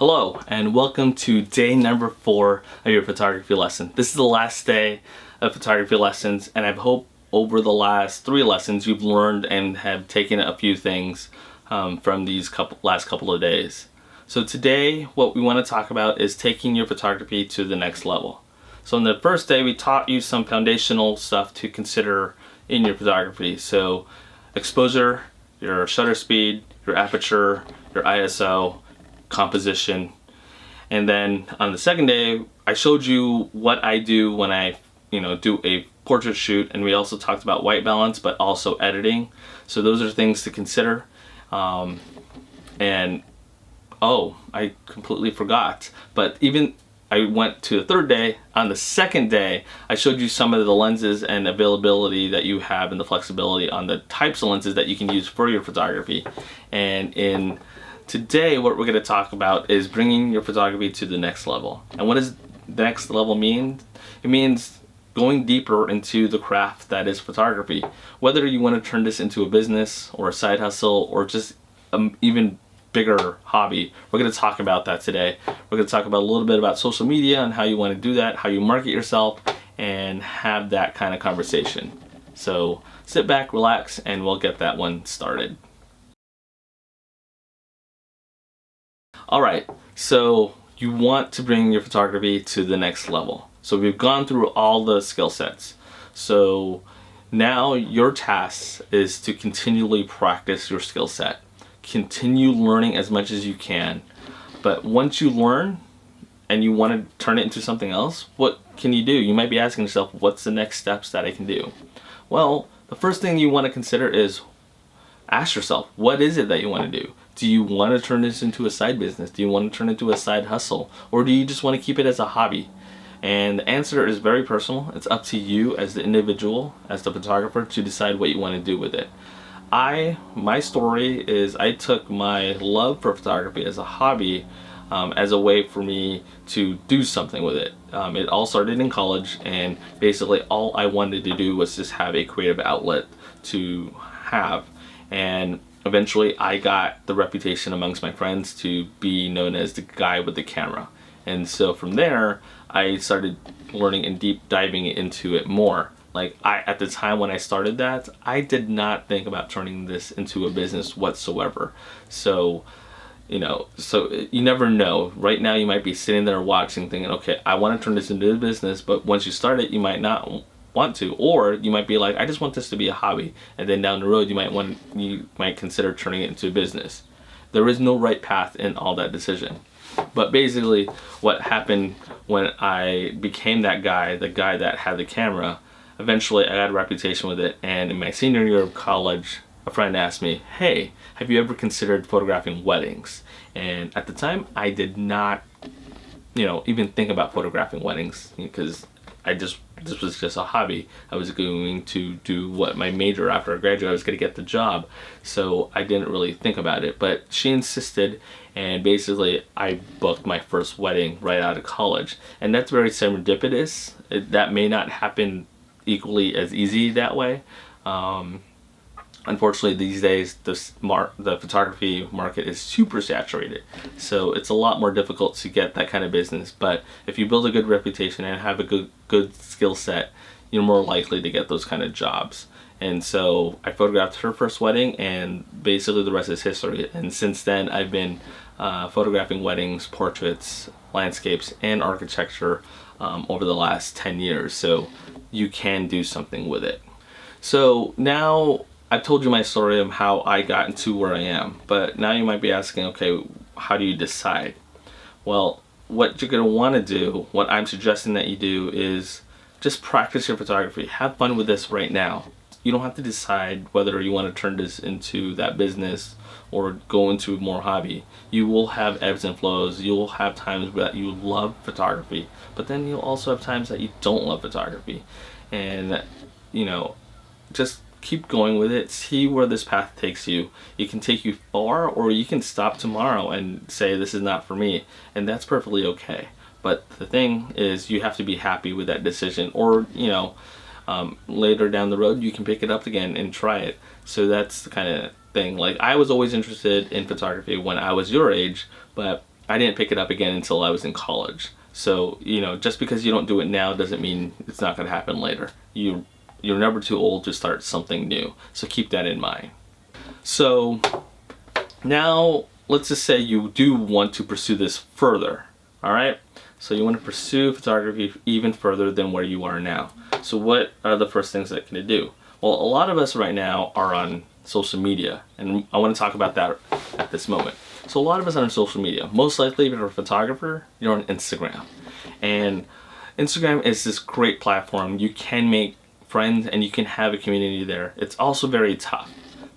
Hello and welcome to day number 4 of your photography lesson. This is the last day of photography lessons, and I hope over the last 3 lessons you've learned and have taken a few things from these last couple of days. So today what we want to talk about is taking your photography to the next level. So on the first day we taught you some foundational stuff to consider in your photography. So exposure, your shutter speed, your aperture, your ISO, composition. And then on the second day I showed you what I do when I do a portrait shoot, and we also talked about white balance but also editing. So those are things to consider. And oh, I completely forgot, but even I went to the third day. On the second day I showed you some of the lenses and availability that you have and the flexibility on the types of lenses that you can use for your photography. And in today, what we're going to talk about is bringing your photography to the next level. And what does the next level mean? It means going deeper into the craft that is photography. Whether you want to turn this into a business or a side hustle or just an even bigger hobby, we're going to talk about that today. We're going to talk about a little bit about social media and how you want to do that, how you market yourself, and have that kind of conversation. So sit back, relax, and we'll get that one started. Alright, so you want to bring your photography to the next level. So we've gone through all the skill sets. So now your task is to continually practice your skill set. Continue learning as much as you can. But once you learn and you want to turn it into something else, what can you do? You might be asking yourself, what's the next steps that I can do? Well, the first thing you want to consider is ask yourself, what is it that you want to do? Do you want to turn this into a side business? Do you want to turn it into a side hustle? Or do you just want to keep it as a hobby? And the answer is very personal. It's up to you as the individual, as the photographer, to decide what you want to do with it. My story is I took my love for photography as a hobby as a way for me to do something with it. It all started in college, and basically all I wanted to do was just have a creative outlet to have. And eventually I got the reputation amongst my friends to be known as the guy with the camera. And so from there I started learning and deep diving into it more. Like at the time when I started that, I did not think about turning this into a business whatsoever. So you never know. Right now you might be sitting there watching thinking, okay, I want to turn this into a business, but once you start it you might not want to, or you might be like, I just want this to be a hobby, and then down the road you might consider turning it into a business. There is no right path in all that decision. But basically what happened when I became that guy, the guy that had the camera, eventually I got a reputation with it, and in my senior year of college a friend asked me, hey, have you ever considered photographing weddings? And at the time I did not even think about photographing weddings, because this was just a hobby. I was going to do what my major after I graduated. I was going to get the job, so I didn't really think about it. But she insisted, and basically I booked my first wedding right out of college. And that's very serendipitous. That may not happen equally as easy that way. Unfortunately these days the photography market is super saturated, so it's a lot more difficult to get that kind of business. But if you build a good reputation and have a good skill set, you're more likely to get those kind of jobs. And so I photographed her first wedding, and basically the rest is history. And since then I've been photographing weddings, portraits, landscapes, and architecture over the last 10 years. So you can do something with it. So now I've told you my story of how I got into where I am, but now you might be asking, okay, how do you decide? Well, what you're going to want to do, what I'm suggesting that you do, is just practice your photography. Have fun with this right now. You don't have to decide whether you want to turn this into that business or go into more hobby. You will have ebbs and flows. You'll have times that you love photography, but then you'll also have times that you don't love photography. And just keep going with it. See where this path takes you. It can take you far, or you can stop tomorrow and say this is not for me, and that's perfectly okay. But the thing is, you have to be happy with that decision, or later down the road you can pick it up again and try it. So that's the kind of thing. Like, I was always interested in photography when I was your age, but I didn't pick it up again until I was in college. So, just because you don't do it now doesn't mean it's not going to happen later. You're never too old to start something new. So keep that in mind. So now let's just say you do want to pursue this further. All right. So you want to pursue photography even further than where you are now. So what are the first things that can you do? Well, a lot of us right now are on social media, and I want to talk about that at this moment. So a lot of us are on social media. Most likely, if you're a photographer, you're on Instagram. And Instagram is this great platform. You can make friends and you can have a community there. It's also very tough.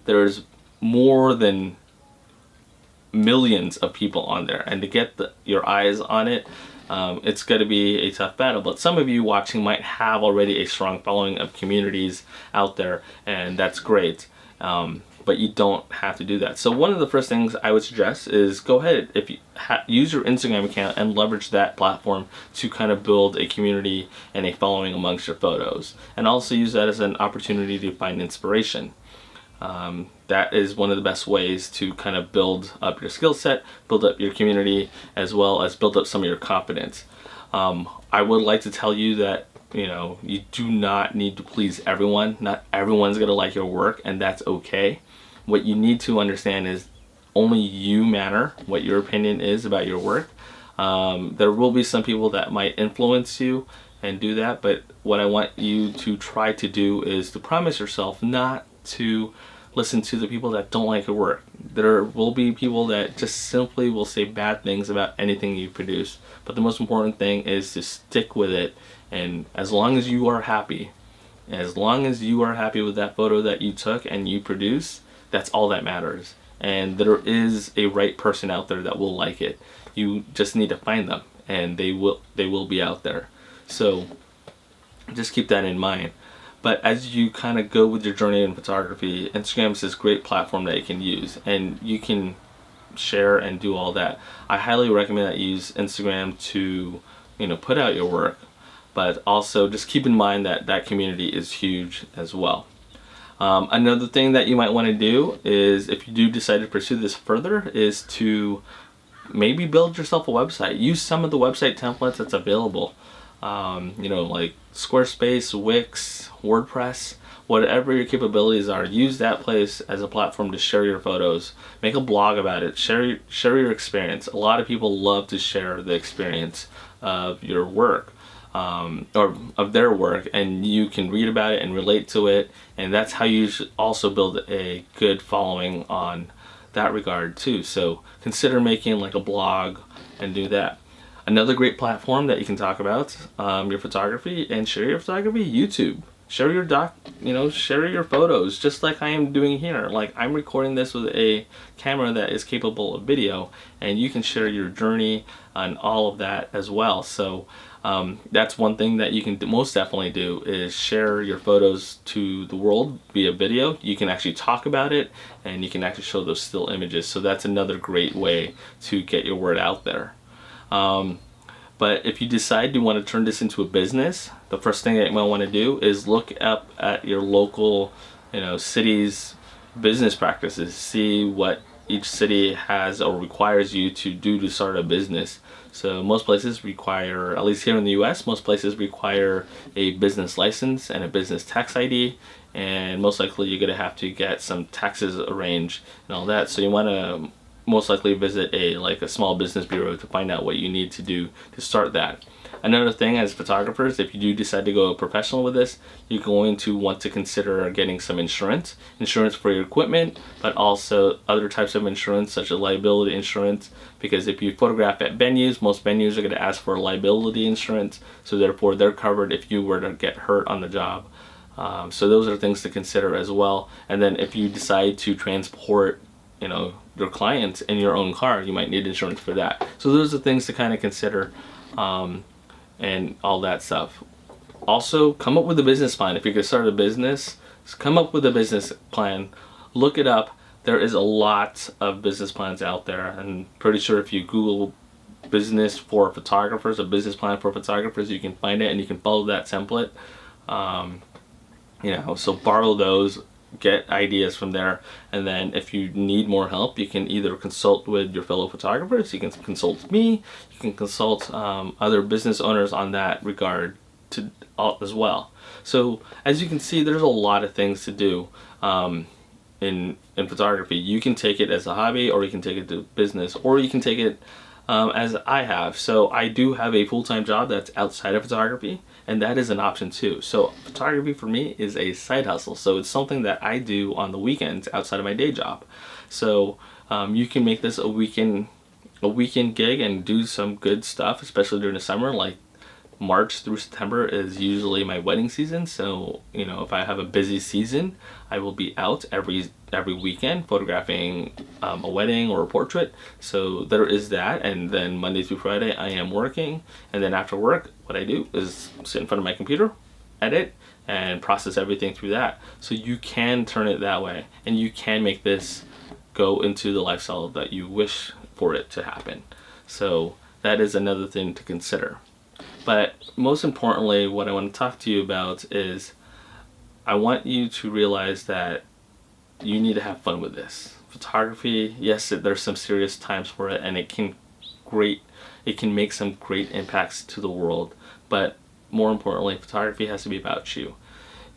There's more than millions of people on there, and to get your eyes on it, it's going to be a tough battle. But some of you watching might have already a strong following of communities out there, and that's great. But you don't have to do that. So one of the first things I would suggest is go ahead, if you use your Instagram account and leverage that platform to kind of build a community and a following amongst your photos, and also use that as an opportunity to find inspiration. That is one of the best ways to kind of build up your skill set, build up your community, as well as build up some of your confidence. I would like to tell you that you do not need to please everyone. Not everyone's gonna like your work, and that's okay. What you need to understand is only you matter, what your opinion is about your work. There will be some people that might influence you and do that, but what I want you to try to do is to promise yourself not to listen to the people that don't like your work. There will be people that just simply will say bad things about anything you produce, but the most important thing is to stick with it. And as long as you are happy, with that photo that you took and you produce, that's all that matters. And there is a right person out there that will like it. You just need to find them, and they will be out there. So just keep that in mind. But as you kind of go with your journey in photography, Instagram is this great platform that you can use, and you can share and do all that. I highly recommend that you use Instagram to put out your work, but also just keep in mind that that community is huge as well. Another thing that you might want to do is, if you do decide to pursue this further, is to maybe build yourself a website. Use some of the website templates that's available. Like Squarespace, Wix, WordPress, whatever your capabilities are. Use that place as a platform to share your photos. Make a blog about it. Share your experience. A lot of people love to share the experience of your work. Or of their work, and you can read about it and relate to it, and that's how you should also build a good following on that regard too. So consider making like a blog and do that. Another great platform that you can talk about your photography and share your photography, YouTube. Share your photos, just like I am doing here. Like, I'm recording this with a camera that is capable of video, and you can share your journey and all of that as well. So that's one thing that you can most definitely do, is share your photos to the world via video. You can actually talk about it, and you can actually show those still images. So that's another great way to get your word out there. But if you decide you want to turn this into a business, the first thing that you might want to do is look up at your local, city's business practices. See what each city has or requires you to do to start a business. So most places require, at least here in the US, most places require a business license and a business tax ID, and most likely you're going to have to get some taxes arranged and all that. So you want to most likely visit a small business bureau to find out what you need to do to start that. Another thing, as photographers, if you do decide to go professional with this, you're going to want to consider getting some insurance for your equipment, but also other types of insurance such as liability insurance, because if you photograph at venues, most venues are going to ask for liability insurance, so therefore they're covered if you were to get hurt on the job. So those are things to consider as well. And then if you decide to transport your clients in your own car, you might need insurance for that. So those are things to kind of consider, and all that stuff. Also, come up with a business plan. If you're going to start a business, come up with a business plan. Look it up. There is a lot of business plans out there, and pretty sure if you Google business for photographers, a business plan for photographers, you can find it and you can follow that template. So borrow those. get ideas from there. And then if you need more help, you can either consult with your fellow photographers, you can consult me, you can consult other business owners on that regard to as well. So as you can see, there's a lot of things to do in photography. You can take it as a hobby, or you can take it to business, or you can take it as I have. So I do have a full-time job that's outside of photography, and that is an option too. So photography for me is a side hustle. So it's something that I do on the weekends outside of my day job. So you can make this a weekend gig and do some good stuff, especially during the summer. Like March through September is usually my wedding season. So, you know, if I have a busy season, I will be out every weekend photographing a wedding or a portrait. So there is that. And then Monday through Friday, I am working. And then after work, what I do is sit in front of my computer, edit, and process everything through that. So you can turn it that way, and you can make this go into the lifestyle that you wish for it to happen. So that is another thing to consider. But most importantly, what I want to talk to you about is I want you to realize that you need to have fun with this. Photography, yes, there's some serious times for it, and it can make some great impacts to the world. But more importantly, photography has to be about you.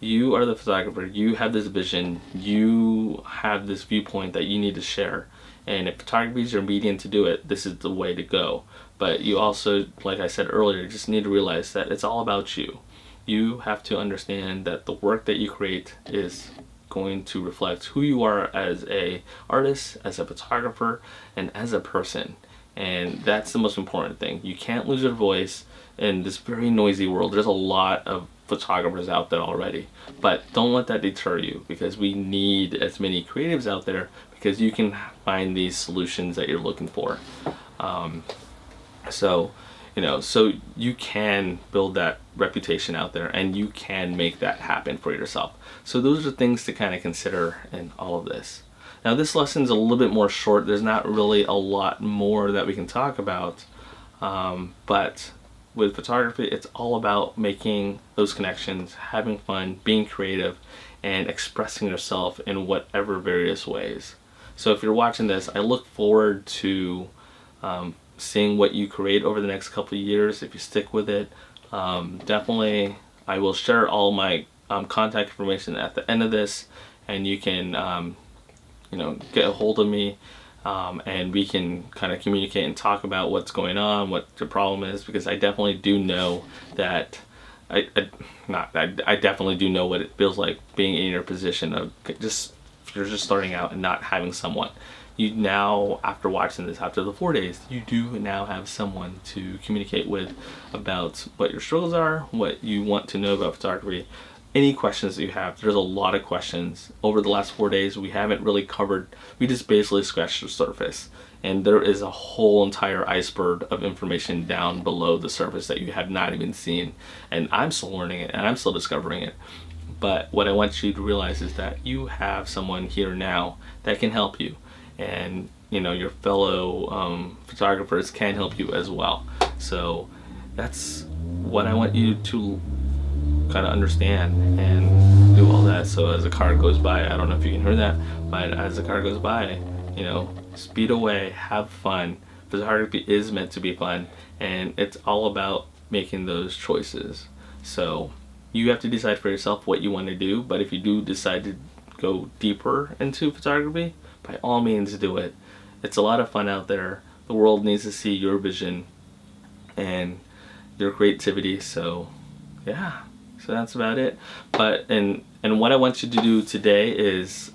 You are the photographer. You have this vision. You have this viewpoint that you need to share. And if photography is your medium to do it, this is the way to go. But you also, like I said earlier, just need to realize that it's all about you. You have to understand that the work that you create is going to reflect who you are as a artist, as a photographer, and as a person. And that's the most important thing. You can't lose your voice in this very noisy world. There's a lot of photographers out there already, but don't let that deter you, because we need as many creatives out there, because you can find these solutions that you're looking for. So you can build that reputation out there, and you can make that happen for yourself. So those are things to kind of consider in all of this. Now this lesson's a little bit more short. There's not really a lot more that we can talk about, but with photography, it's all about making those connections, having fun, being creative, and expressing yourself in whatever various ways. So if you're watching this, I look forward to seeing what you create over the next couple of years. If you stick with it, definitely I will share all my contact information at the end of this, and you can get a hold of me, and we can kind of communicate and talk about what's going on, what the problem is, because I definitely do know that I definitely do know what it feels like being in your position of you're just starting out and not having someone. You now, after watching this, after the 4 days, you do now have someone to communicate with about what your struggles are, what you want to know about photography, any questions that you have. There's a lot of questions. Over the last 4 days, we haven't really covered, we just basically scratched the surface. And there is a whole entire iceberg of information down below the surface that you have not even seen. And I'm still learning it, and I'm still discovering it. But what I want you to realize is that you have someone here now that can help you. And your fellow photographers can help you as well. So that's what I want you to kind of understand and do all that. So as the car goes by, I don't know if you can hear that, but as the car goes by, speed away, have fun. Photography is meant to be fun, and it's all about making those choices. So you have to decide for yourself what you want to do, but if you do decide to go deeper into photography, by all means do it. It's a lot of fun out there. The world needs to see your vision and your creativity. So yeah, so that's about it. But and what I want you to do today is,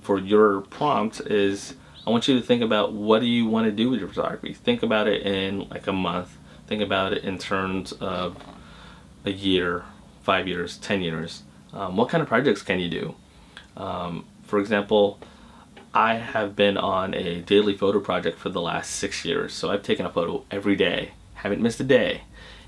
for your prompt, is I want you to think about what do you want to do with your photography. Think about it in like a month. Think about it in terms of a year, 5 years, 10 years. What kind of projects can you do? For example, I have been on a daily photo project for the last 6 years. So I've taken a photo every day, haven't missed a day.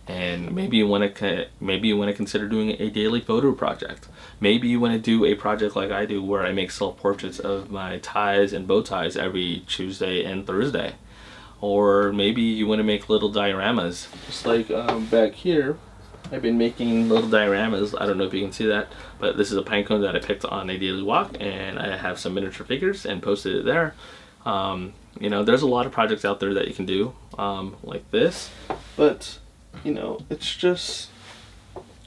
And maybe you want to consider doing a daily photo project. Maybe you want to do a project like I do, where I make self-portraits of my ties and bow ties every Tuesday and Thursday. Or maybe you want to make little dioramas, just like back here. I've been making little dioramas. I don't know if you can see that, but this is a pine cone that I picked on a daily walk, and I have some miniature figures and posted it there. You know, there's a lot of projects out there that you can do like this, but you know, it's just,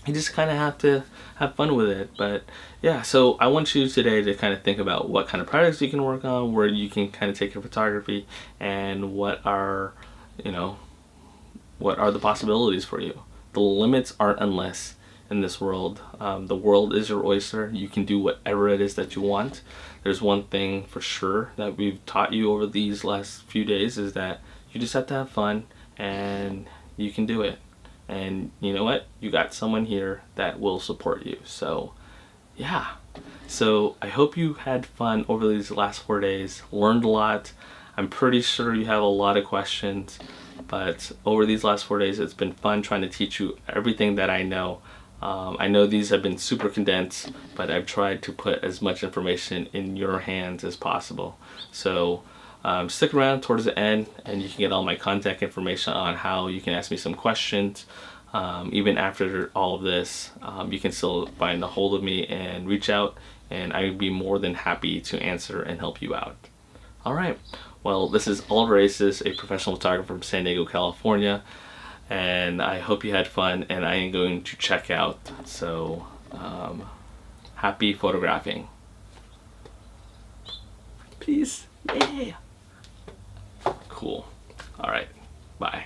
you just kind of have to have fun with it. But yeah, so I want you today to kind of think about what kind of projects you can work on, where you can kind of take your photography, and what are, you know, what are the possibilities for you. The limits aren't endless in this world. The world is your oyster. You can do whatever it is that you want. There's one thing for sure that we've taught you over these last few days, is that you just have to have fun, and you can do it. And you know what? You got someone here that will support you. So yeah. So I hope you had fun over these last 4 days, learned a lot. I'm pretty sure you have a lot of questions, but over these last 4 days, it's been fun trying to teach you everything that I know. I know these have been super condensed, but I've tried to put as much information in your hands as possible. So stick around towards the end, and you can get all my contact information on how you can ask me some questions. Even after all of this, you can still find a hold of me and reach out, and I would be more than happy to answer and help you out. All right. Well, this is Oliver Aces, a professional photographer from San Diego, California, and I hope you had fun, and I am going to check out. So happy photographing. Peace. Yeah. Cool. All right. Bye.